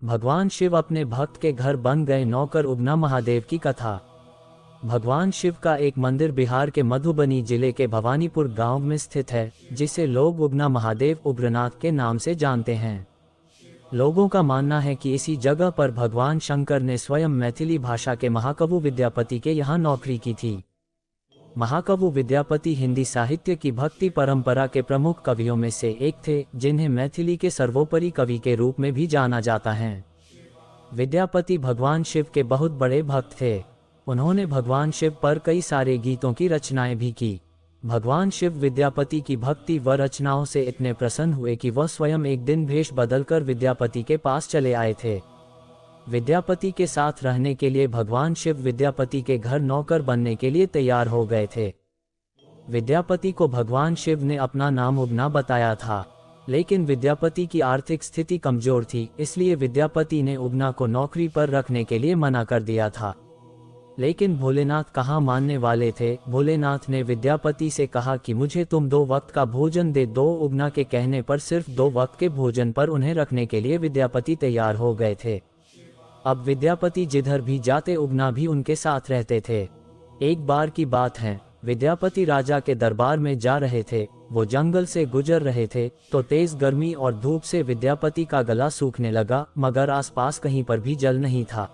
भगवान शिव अपने भक्त के घर बन गए नौकर। उगना महादेव की कथा। भगवान शिव का एक मंदिर बिहार के मधुबनी जिले के भवानीपुर गांव में स्थित है, जिसे लोग उगना महादेव उग्रनाथ के नाम से जानते हैं। लोगों का मानना है कि इसी जगह पर भगवान शंकर ने स्वयं मैथिली भाषा के महाकवि विद्यापति के यहाँ नौकरी की थी। महाकवि विद्यापति हिंदी साहित्य की भक्ति परंपरा के प्रमुख कवियों में से एक थे, जिन्हें मैथिली के सर्वोपरि कवि के रूप में भी जाना जाता है। विद्यापति भगवान शिव के बहुत बड़े भक्त थे। उन्होंने भगवान शिव पर कई सारे गीतों की रचनाएं भी की। भगवान शिव विद्यापति की भक्ति व रचनाओं से इतने प्रसन्न हुए कि वह स्वयं एक दिन भेष बदलकर विद्यापति के पास चले आए थे। विद्यापति के साथ रहने के लिए भगवान शिव विद्यापति के घर नौकर बनने के लिए तैयार हो गए थे। विद्यापति को भगवान शिव ने अपना नाम उगना बताया था, लेकिन विद्यापति की आर्थिक स्थिति कमजोर थी, इसलिए विद्यापति ने उगना को नौकरी पर रखने के लिए मना कर दिया था। लेकिन भोलेनाथ कहाँ मानने वाले थे। भोलेनाथ ने विद्यापति से कहा कि मुझे तुम 2 वक्त का भोजन दे दो। उगना के कहने पर सिर्फ 2 वक्त के भोजन पर उन्हें रखने के लिए विद्यापति तैयार हो गए थे। अब विद्यापति जिधर भी जाते उगना भी उनके साथ रहते थे। एक बार की बात है, विद्यापति राजा के दरबार में जा रहे थे। वो जंगल से गुजर रहे थे तो तेज गर्मी और धूप से विद्यापति का गला सूखने लगा, मगर आसपास कहीं पर भी जल नहीं था।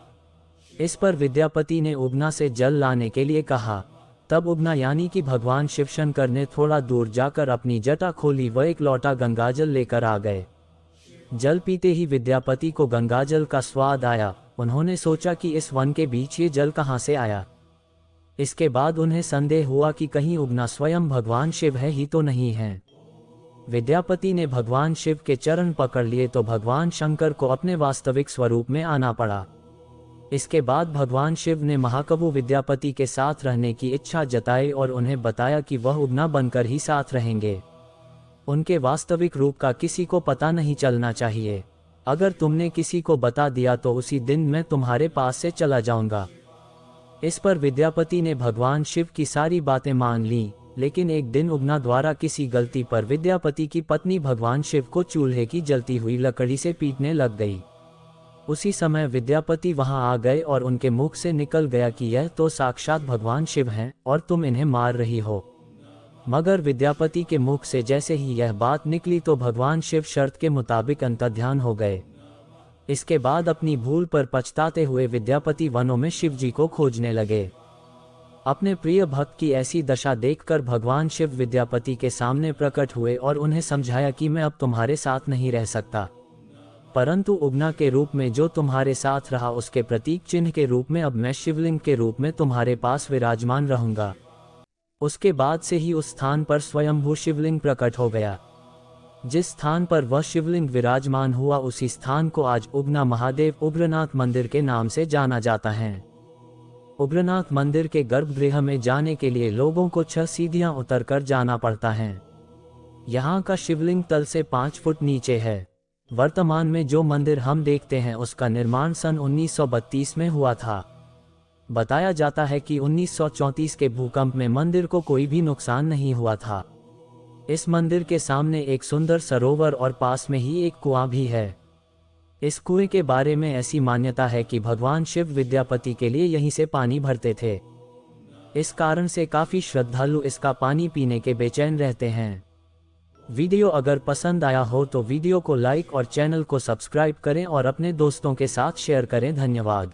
इस पर विद्यापति ने उगना से जल लाने के लिए कहा। तब उगना यानी कि भगवान शिव शंकर ने थोड़ा दूर जाकर अपनी जटा खोली व एक लोटा गंगाजल लेकर आ गए। जल पीते ही विद्यापति को गंगाजल का स्वाद आया। उन्होंने सोचा कि इस वन के बीच ये जल कहाँ से आया। इसके बाद उन्हें संदेह हुआ कि कहीं उगना स्वयं भगवान शिव है ही तो नहीं है। विद्यापति ने भगवान शिव के चरण पकड़ लिए तो भगवान शंकर को अपने वास्तविक स्वरूप में आना पड़ा। इसके बाद भगवान शिव ने महाकवि विद्यापति के साथ रहने की इच्छा जताई और उन्हें बताया कि वह उगना बनकर ही साथ रहेंगे। उनके वास्तविक रूप का किसी को पता नहीं चलना चाहिए। अगर तुमने किसी को बता दिया तो उसी दिन मैं तुम्हारे पास से चला जाऊंगा। इस पर विद्यापति ने भगवान शिव की सारी बातें मान ली। लेकिन एक दिन उगना द्वारा किसी गलती पर विद्यापति की पत्नी भगवान शिव को चूल्हे की जलती हुई लकड़ी से पीटने लग गई। उसी समय विद्यापति वहां आ गए और उनके मुख से निकल गया कि यह तो साक्षात भगवान शिव हैं और तुम इन्हें मार रही हो। मगर विद्यापति के मुख से जैसे ही यह बात निकली तो भगवान शिव शर्त के मुताबिक अंतर्ध्यान हो गए। इसके बाद अपनी भूल पर पछताते हुए विद्यापति वनों में शिव जी को खोजने लगे। अपने प्रिय भक्त की ऐसी दशा देखकर भगवान शिव विद्यापति के सामने प्रकट हुए और उन्हें समझाया कि मैं अब तुम्हारे साथ नहीं रह सकता, परंतु उगना के रूप में जो तुम्हारे साथ रहा उसके प्रतीक चिन्ह के रूप में अब मैं शिवलिंग के रूप में तुम्हारे पास विराजमान रहूंगा। उसके बाद से ही उस स्थान पर स्वयंभू शिवलिंग प्रकट हो गया। जिस स्थान पर वह शिवलिंग विराजमान हुआ उसी स्थान को आज उगना महादेव उग्रनाथ मंदिर के नाम से जाना जाता है। उग्रनाथ मंदिर के गर्भगृह में जाने के लिए लोगों को 6 सीढ़ियां उतरकर जाना पड़ता है। यहाँ का शिवलिंग तल से 5 फुट नीचे है। वर्तमान में जो मंदिर हम देखते हैं उसका निर्माण सन 1932 में हुआ था। बताया जाता है कि 1934 के भूकंप में मंदिर को कोई भी नुकसान नहीं हुआ था। इस मंदिर के सामने एक सुंदर सरोवर और पास में ही एक कुआं भी है। इस कुएं के बारे में ऐसी मान्यता है कि भगवान शिव विद्यापति के लिए यहीं से पानी भरते थे। इस कारण से काफी श्रद्धालु इसका पानी पीने के बेचैन रहते हैं। वीडियो अगर पसंद आया हो तो वीडियो को लाइक और चैनल को सब्सक्राइब करें और अपने दोस्तों के साथ शेयर करें। धन्यवाद।